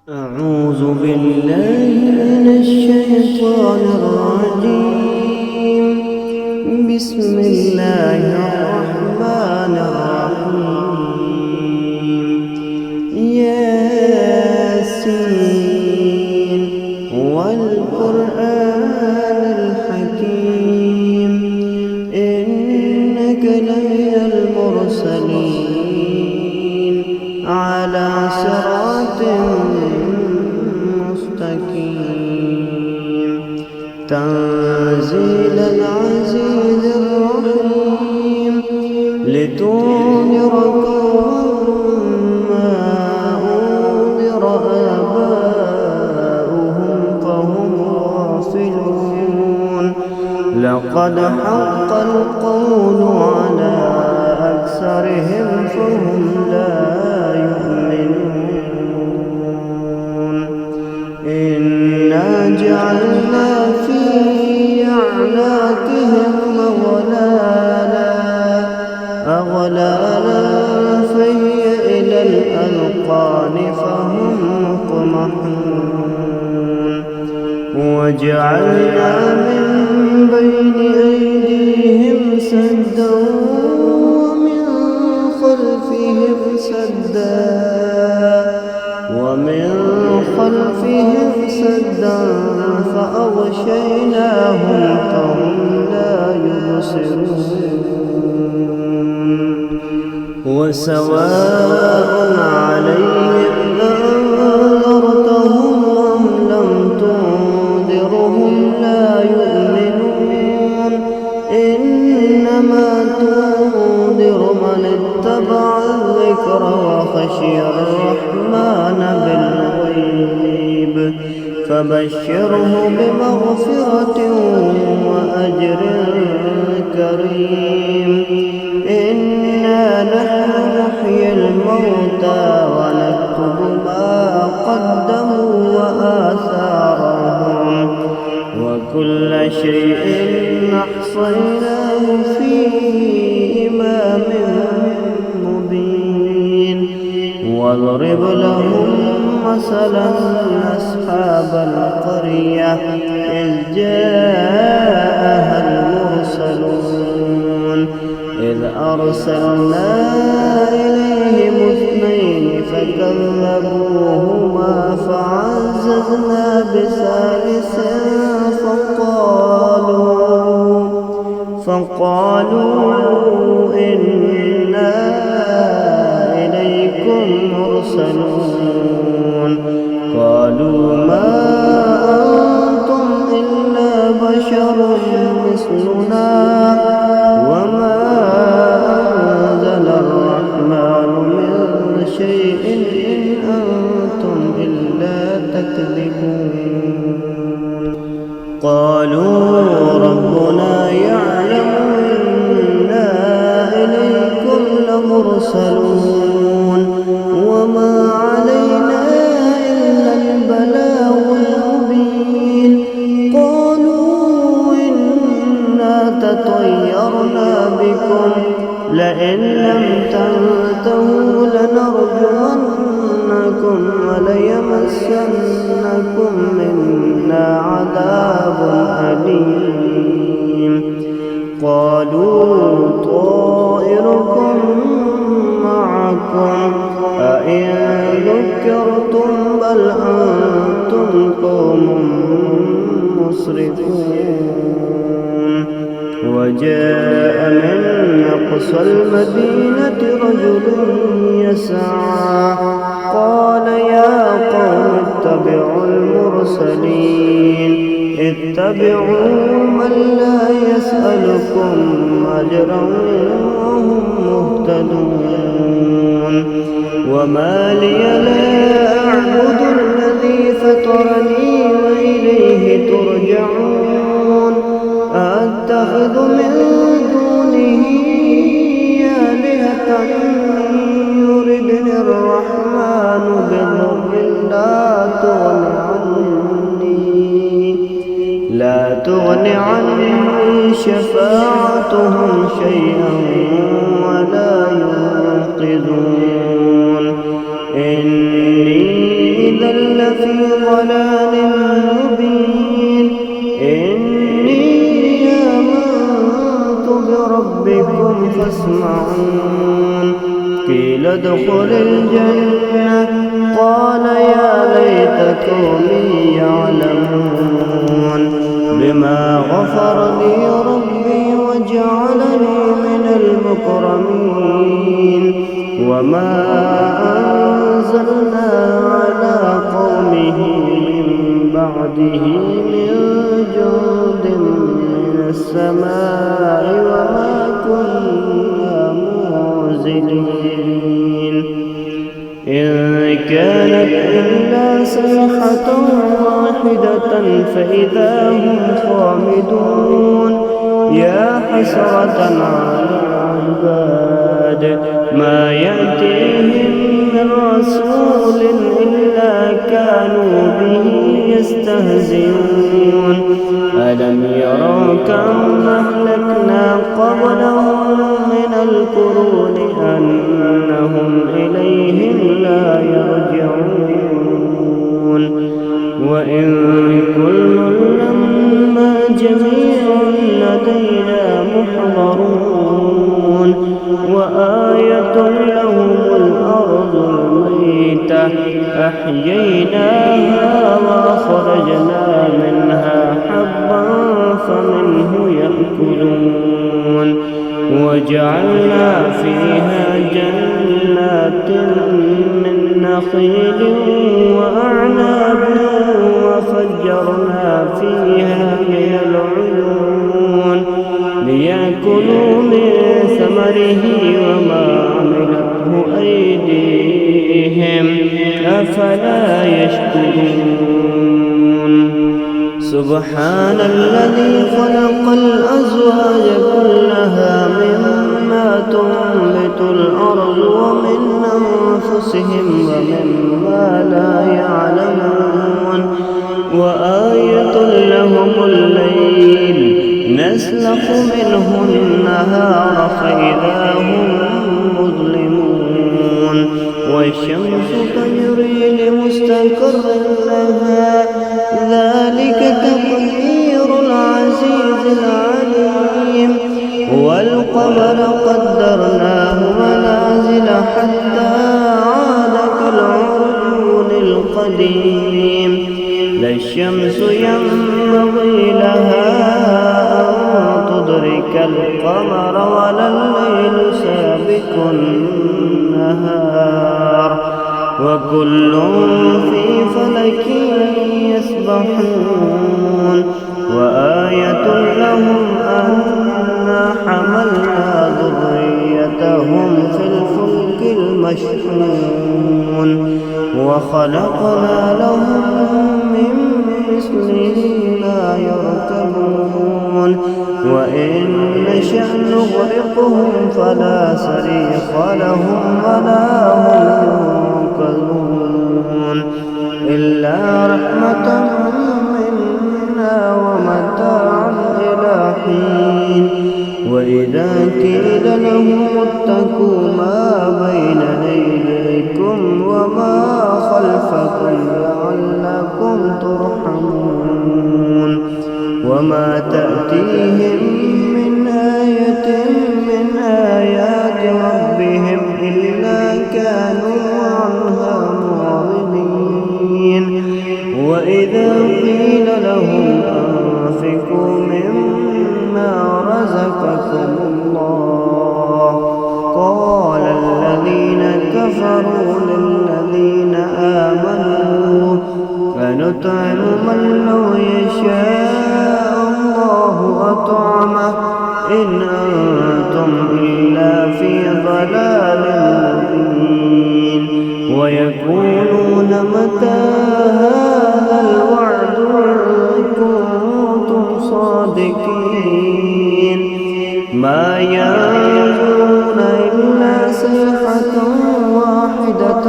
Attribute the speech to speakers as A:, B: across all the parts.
A: أعوذ بالله من الشيطان الرجيم. بسم الله الرحمن الرحيم. ياسين والقرآن الحكيم إنك لمن المرسلين على صراط مستقيم. تنزيل العزيز الرحيم لتنذر قوما ما أنذر آباؤهم فهم غافلون. لقد حق القول على أكثرهم فهم لا يؤمنون. إنا جعلنا في أعناقهم أغلالا فهي إلى الأذقان فهم مقمحون. وجعلنا من بين أيديهم سدا ومن خلفهم سدا فأغشيناهم فهم لا يبصرون. وسواء عليهم أنذرتهم أم لم تنذرهم لا يؤمنون. إنما تنذر من اتبع الذكر وخشي الرحمن بالغيب فبشره بمغفرة وأجر كريم. إنا نحن نحيي الموتى ونكتب ما قدموا وآثارهم وكل شيء أحصيناه في إمام مبين. واضرب لهم مثلا أصحاب القرية إذ جاءها المرسلون إذ أرسلنا إليهم اثنين فكذبوهما فعززنا بثالث فقالوا إنا إليكم مرسلون. قالوا ما أنتم إلا بشر مثلنا وما أنزل الرحمن من شيء إن أنتم إلا تكذبون. قالوا ربنا يعلم إنا إليكم لمرسلون وما علينا إلا البلاغ المبين. قالوا إنا تطيرنا بكم لئن لم تنتهوا لنرجمنكم وليمسنكم منا عذاب أليم. قالوا طائركم معكم أئن ذكرتم بل أنتم قوم مسرفون. وجاء من أقصى المدينة رجل يسعى قال يا قوم اتبعوا المرسلين اتبعوا من لا يسألكم أجرا وهم مهتدون. وما لي لا أعبد الذي فطرني وإليه ترجعون. أتخذ من دونه آلهة يردني الرحمن بضر لا تغن عني شفاعتهم شيئا ولا ينقذون. إني إذا لفي ضلال مبين إني آمنت بربكم فاسمعون قيل ادخل الجنة قال يا ليت قومي يعلمون بما غفر لي ربي وجعلني من المكرمين وما أنزلنا على قومه من بعده من جند من السماء وما كنا منزلين إن كانت إلا صيحة واحدة فإذا هم خامدون يا حسرة على العباد ما يأتيهم من رسول إلا كانوا به يستهزئون ألم يروا كم أهلكنا قبلهم من القرون أنهم إليهم لا يرجعون وإن كل لما جميع لدينا محضرون وآية لهم الأرض الميتة أحييناها وأخرجنا منها حبا فمنه يأكلون وجعلنا فيها جنات من نخيل وأعناب وفجرنا فيها من العيون ليأكلوا من ثمره وما عملته أيديهم أفلا يشكرون سبحان الذي خلق الأزواج كلها مما تنبت الأرض ومن أنفسهم ومما لا يعلمون وآية لهم الليل نسلخ منه النهار فإذا هم مظلمون والشمس تجري لمستقر لها ذلك تقدير العزيز العليم والقمر قدرناه منازل حتى عاد كالعرجون القديم لا الشمس ينبغي لها أن تدرك القمر ولا الليل سابق النهار وكل في فلك يسبحون وآية لهم أنا حملنا ذريتهم في الفلك المشحون وخلقنا لهم من مثله ما يركبون وإن نشأ نغرقهم فلا صريخ لهم ولا هم ينقذون إلا رحمة منا ومتاعا إلى حين وإذا قيل لهم اتقوا ما بين أيديكم وما خلفكم لعلكم ترحمون وما تأتيهم من آية من آيات ربهم إلا كانوا عنها معرضين وإذا قيل لهم أنفقوا مما رزقكم الله قال الذين كفروا للذين آمنوا فنطعم من لو يشاء الله أطعمه إن أنتم إلا في ضلال مبين ويقولون متى هذا الوعد إن كنتم صادقين ما ينظرون إلا صيحة واحدة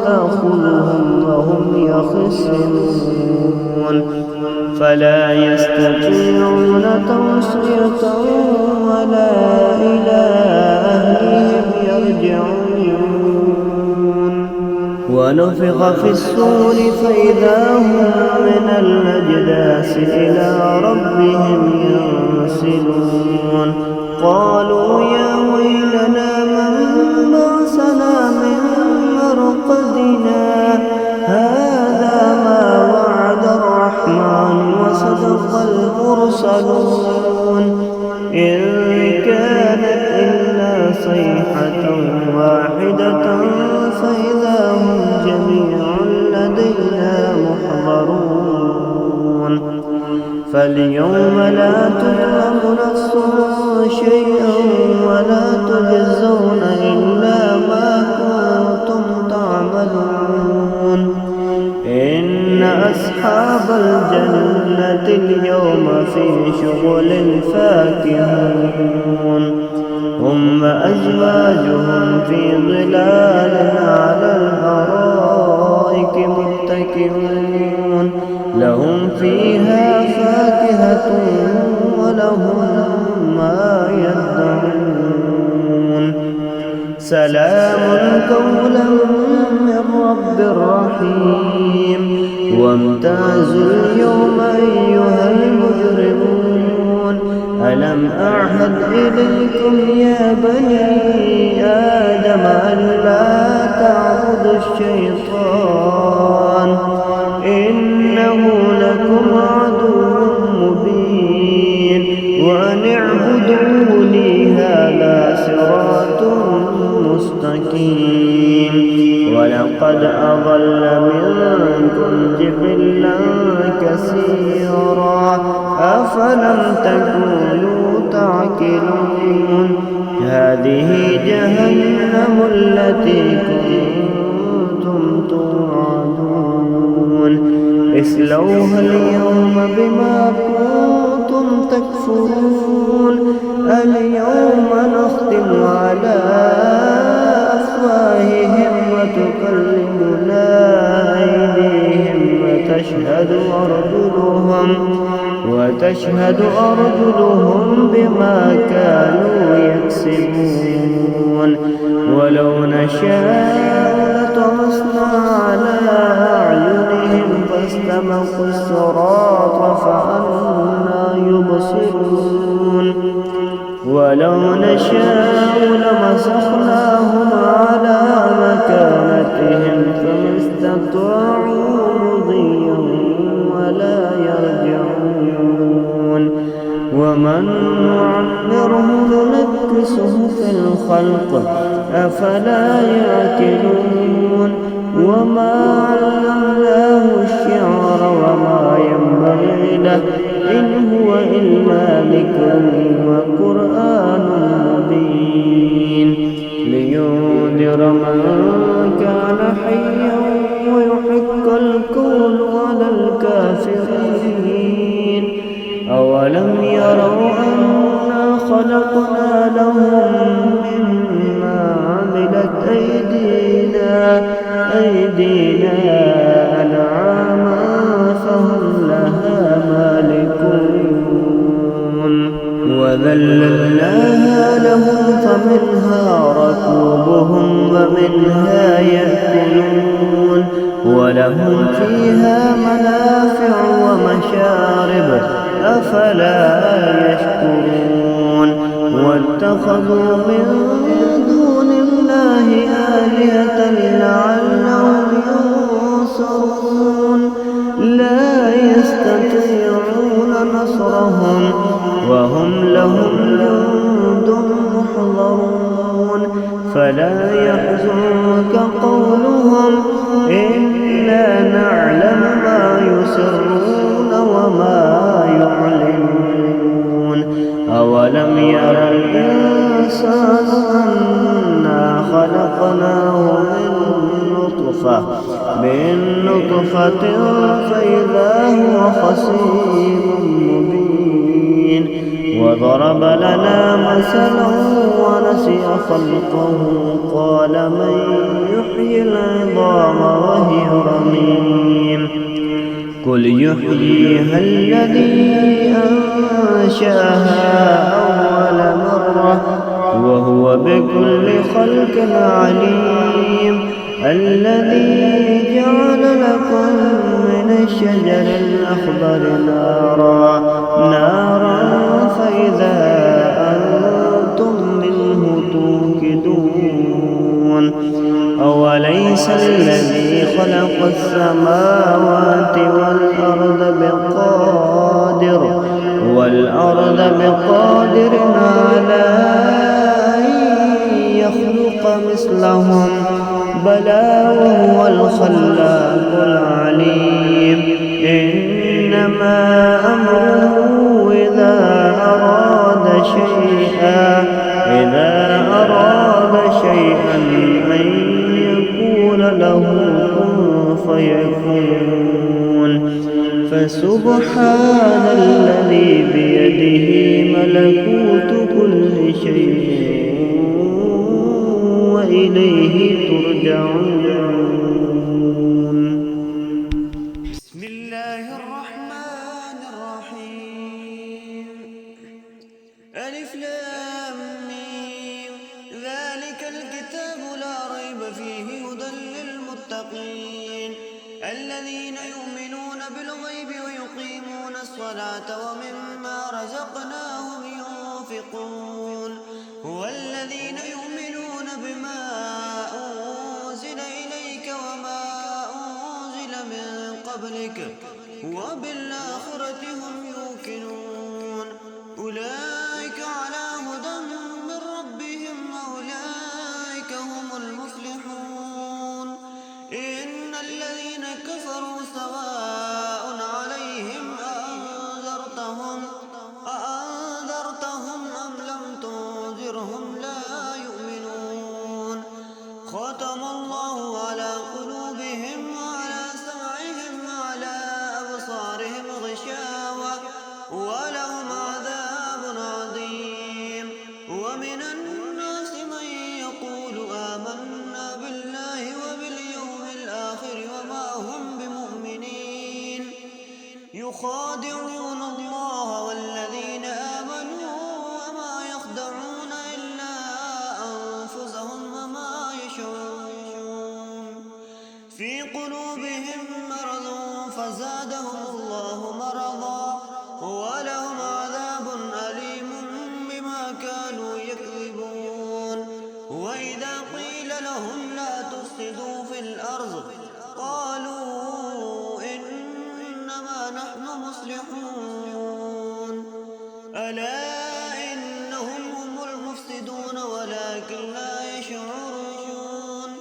A: تأخذهم وهم يخصمون فلا يستطيعون توصية ولا إلى أهلهم يرجعون ونفخ في الصور فإذا هم من الأجداث إلى ربهم ينسلون قالوا يا ويلنا من بعثنا من مرقدنا هذا ما وعد الرحمن وصدق المرسلون إن كانت إلا صيحة واحدة فإذا هم جميع لدينا محضرون فاليوم لا تظلم نفس شيئا ولا تجزون إلا ما كنتم تعملون إن أصحاب الجنة اليوم في شغل فاكهون هم أزواجهم في ظلال على الأرائك متكئون لهم فيها فاكهة ولهم ما يدعون سلام قولا من رب رحيم وامتازوا اليوم أيها المجرمون ألم أعهد إليكم يا بني آدم ألا تعبدوا الشيطان إنه لكم عدو مبين وأن اعبدوني هذا صراط مستقيم ولقد أضل منكم جبلا كثيرا أفلم تكونوا تعقلون هذه جهنم التي كنتم توعدون اصلوها اليوم بما كنتم تكفرون اليوم نختم على أفواههم وتكلمنا أيديهم وتشهد أرجلهم بما كانوا يكسبون ولو نشاء لطمسنا على أعينهم فاستبقوا الصراط فأنى يبصرون ولو نشاء لمسخناهم على مكانتهم فما استطاعوا مضيا ولا يرجعون ومن نعمره ننكسه في الخلق أفلا يعقلون وما علمناه الشعر وما ينبغي له إن هو إلا ذكر وقرآن مبين لينذر من كان حيا ويحق القول على الكافرين أولم يروا أنا خلقنا لهم مما عملت أيدينا أنعاما فهم لها مالكون وذللناها لهم فمنها ركوبهم ومنها يأكلون ولهم فيها منافع ومشارب أفلا يشكرون واتخذوا من دون الله آلهة لعلهم ينصرون لا يستطيعون نصرهم وهم لهم جند محضرون فلا يحزنك قولهم إنا نعلم ما يسرون وما يعلنون أولم ير الإنسان أنا خلقناه من نطفة فإذا هو خصيم مبين وضرب لنا مثلا ونسي خلقه قال من يحيي العظام وهي رميم قل يحييها الذي أنشأها أول مرة وهو بكل خلق عليم الذي جعل لكم من الشجر الأخضر نارا فإذا أنتم منه توقدون أوليس الذي خلق السماوات والأرض بقادر على أن يخلق مثلهم بلى وهو الخلاق العليم إنما أمره إذا أراد شيئا أن يقول له كن فيكون فسبحان الذي بيده ملكوت كل شيء وإليه ترجعون. بسم الله الرحمن الرحيم. ألف لام ميم. ذلك الكتاب لا ريب فيه هدى للمتقين الذين يؤمنون بالغيب ويقيمون الصلاة ومما رزقناهم ينفقون والذين يؤمنون بما أنزل إليك وما أنزل من قبلك وبالآخرة هم يوقنون أولئك على هدى من ربهم أولئك هم المفلحون. إن الذين كفروا سواء عليهم أأنذرتهم أم لم تنذرهم لا يؤمنون. ختم الله على قلوبهم وعلى سمعهم وعلى أبصارهم غشاوة ولهم عذاب عظيم. ومن الناس من يقول آمنا بالله وباليوم الآخر وما هم بمؤمنين يخادعون الله والذين آمنوا وما يخدعون إلا أنفسهم وما يشعرون. في قلوبهم مرض فزادهم الله مرضا ولهم عذاب أليم بما كانوا يكذبون. وإذا قيل لهم لا تفسدوا في الأرض قالوا إنما نحن مصلحون ألا إنهم هم المفسدون ولكن لا يشعرون.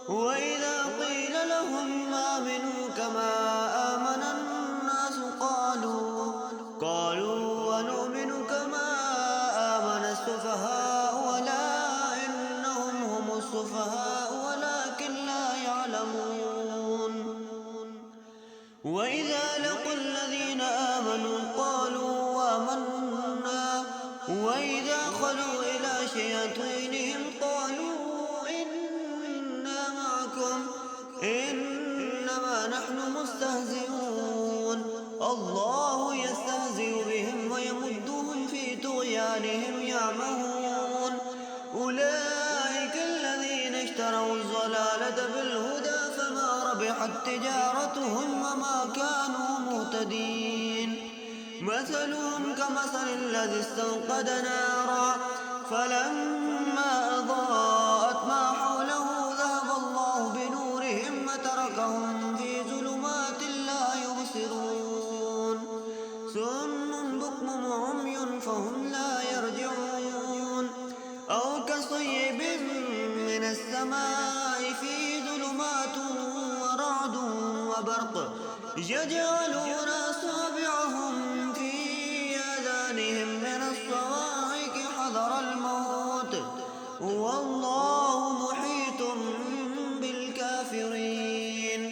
A: وإذا قيل لهم آمنوا كما آمن الناس قالوا ونؤمن كما آمن السفهاء ألا إنهم هم السفهاء ولكن لا يعلمون. وإذا لقوا الذين آمنوا قالوا آمنا وإذا خلوا إلى شياطينهم قالوا إنا معكم إنما نحن مستهزئون. الله يستهزئ بهم ويمدهم في طغيانهم يعمهون. أولئك الذين اشتروا الضلالة بالهدى فما ربحت تجارتهم وما كانوا مهتدين. مثلهم كمثل الذي استوقد نارا فلما أضاءت ما حوله ذهب الله بنورهم وتركهم في ظلمات لا يبصرون. صم بكم عمي فهم لا يرجعون. أو كصيب من السماء فيه ظلمات ورعد وبرق يجعلون أصابعهم في آذانهم من الصواعق حذر الموت والله محيط بالكافرين.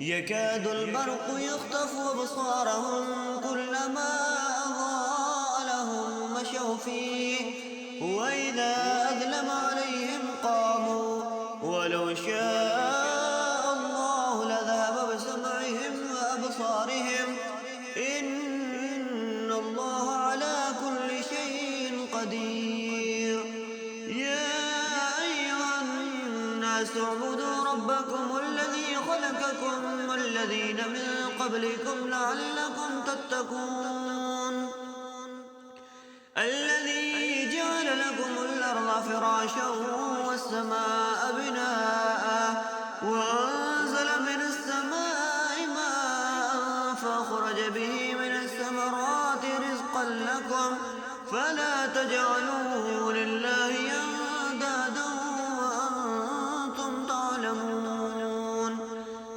A: يكاد البرق يخطف أبصارهم كلما أضاء لهم مشوا فيه وإذا أظلم عليهم قاموا ولو شاء الله لذهب بسمعهم وأبصارهم إن الله على كل شيء قدير. يا أيها الناس اعبدوا ربكم الذي خلقكم والذين من قبلكم لعلكم تتقون الذي جعل لكم الأرض فراشا والسماء بناء وأنزل من السماء ماء فأخرج به من الثمرات رزقا لكم فلا تجعلوا لله أندادا وأنتم تعلمون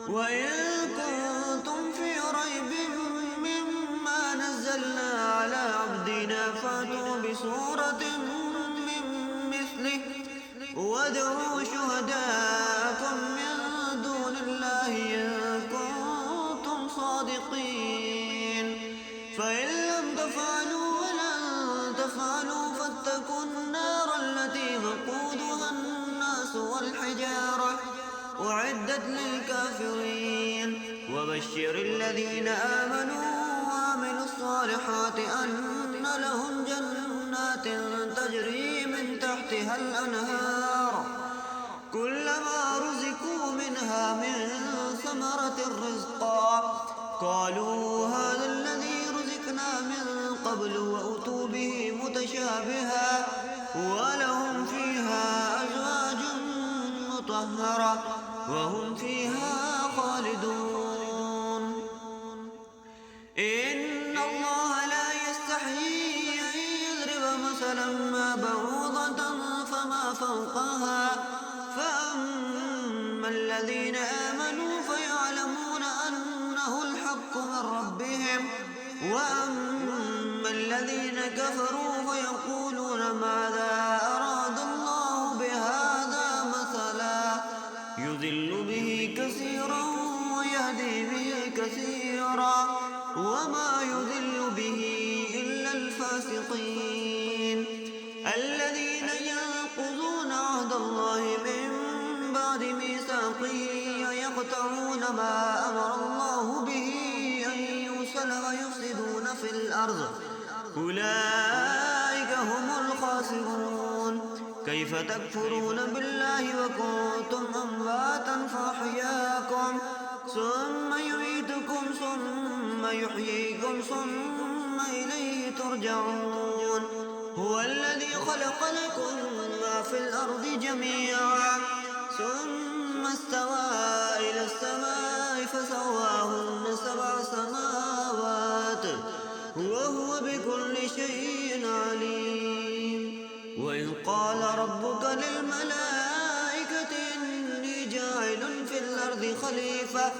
A: وإن كنتم في ريب مما نزلنا على عبدنا فأتوا بسورة من مثله وادعوا شهداءكم من دون الله إن كنتم صادقين فإن لم تفعلوا ولن تفعلوا فاتقوا النار التي وقودها الناس والحجارة أعدت للكافرين وبشر الذين آمنوا وعملوا الصالحات أن لهم جنات تجري من تحتها الأنهار كلما رزقوا منها من ثمرة رزقا قالوا هذا الذي رزقنا من قبل وأتوا به متشابها ولهم فيها أزواج مطهرة وهم فيها خالدون إن الله لا يستحيي أن يضرب مثلا ما بعوضة فما فوقها فأما الذين آمنوا فيعلمون أنه الحق من ربهم وأما الذين كفروا فيقولون ماذا أراد الله بهذا مثلا يضل به كثيرا ويهدي به كثيرا وما يضل به إلا الفاسقين الذين ينقضون عهد الله من بعد ميثاقه ويقطعون ما أمر الله به أن يوصل ويفسدون في الأرض أولئك هم الخاسرون كيف تكفرون بالله وكنتم أمواتا فأحياكم ثم يميتكم ثم يحييكم ثم إليه ترجعون هو الذي خلق لكم ما في الأرض جميعا ثم استوى إلى السماء فسواهن 7 سماوات وهو بكل شيء عليم وإذ قال ربك للملائكة إني جاعل في الأرض خليفة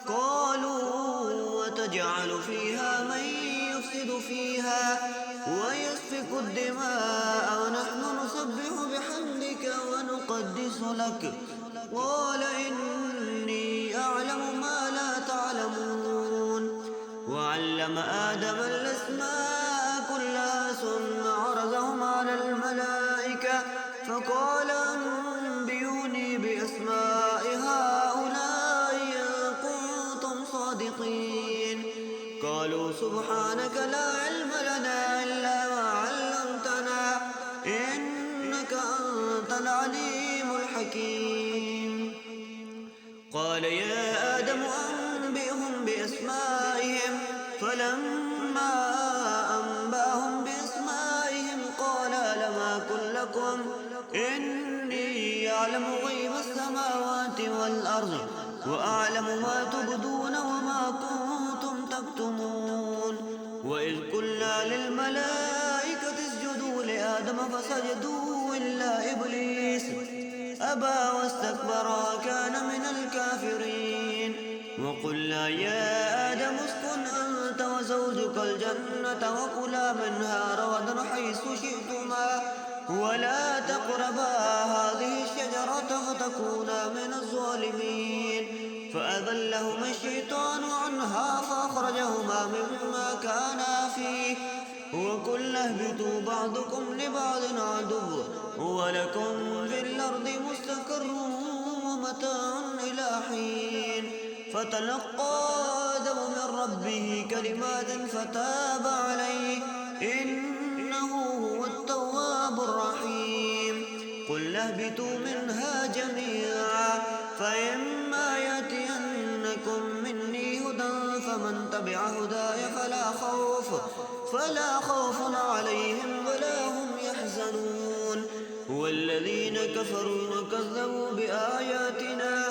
A: قالوا وتجعل فيها من يفسد فيها ويسفك الدماء ونحن نسبح بحمدك ونقدس لك قال إني أعلم ما لا تعلمون وعلم آدم الأسماء كلها ثم عرضهم على الملائكة فقال أنبئوني بأسماء هؤلاء إن كنتم صادقين قالوا سبحانك لا علم لنا إلا ما علمتنا إنك أنت العليم الحكيم قال يا آدم أنبئهم بأسمائهم فلما أنبأهم بأسمائهم قال لم أقل لكم إني أعلم غيب السماوات والأرض وأعلم ما تبدون وما كنتم تكتمون وإذ قلنا للملائكة اسجدوا لآدم فسجدوا إلا إبليس أبى واستكبر وكان من الكافرين وقلنا يا آدم اسكن أنت وزوجك الجنة وكلا منها رغدا حيث شئتما ولا تقربا هذه الشجرة فتكونا من الظالمين فأذلهما الشيطان عنها فأخرجهما مما كانا فيه وقلنا اهبطوا بعضكم لبعض عدو ولكم في الأرض مستقر ومتاع إلى حين فتلقى آدم من ربه كلمات فتاب عليه إنه هو التواب الرحيم قلنا اهبطوا منها جميعا فإما يأتينكم مني هدى فمن تبع هداي فلا خوف عليهم ولا هم يحزنون. والذين كفروا وكذبوا بآياتنا